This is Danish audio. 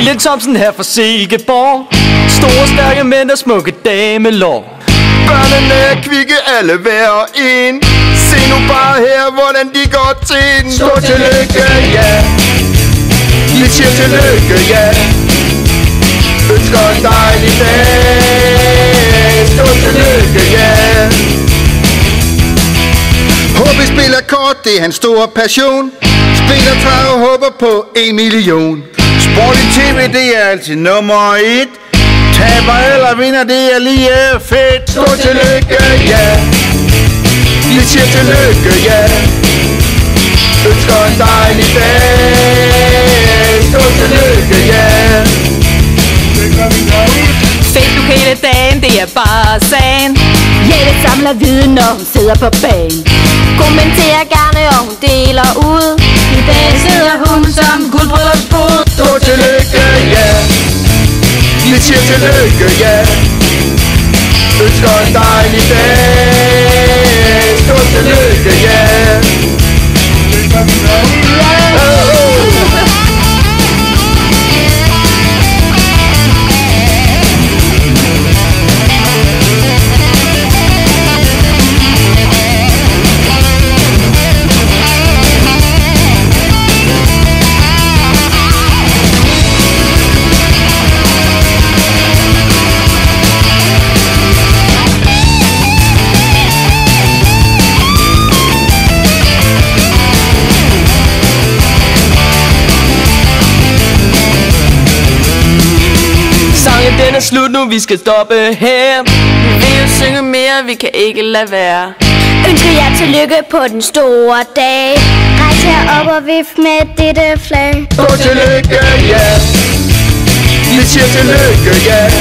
Lille Thomsen her fra Silkeborg. Store stærke mænd og smukke damelår. Børnene er kvikke, alle hver og en. Se nu bare her, hvordan de går til den. Stort tillykke, ja. Vi siger tillykke, ja. Ønsker en dejlig dag. Stort tillykke, ja. HB spiller kort, det er hans store passion. Spiller trav og håber på 1 million. Sport i tv, det er altid nummer 1. Taber eller vinder, det er lige fedt. Stort tillykke, ja. Vi siger tillykke, ja. Ønsker en dejlig dag. Stort tillykke, ja. Fedt du hele dagen, det er bare sagen. Jette samler viden, når hun sidder på banen. Kommenterer gerne, og hun deler ud. I dag sidder hun som guldbryllursbrud. Stort tillykke, ja. Vi siger tillykke, ja. Ønsker en dejlig dag. Stort tillykke, ja. Den er slut nu, vi skal stoppe her. Vi vil jo synge mere, vi kan ikke lade være. Ønsker jer tillykke på den store dag. Rejs her op og vif med dette flag. Stort tillykke, ja. Vi siger tillykke, ja.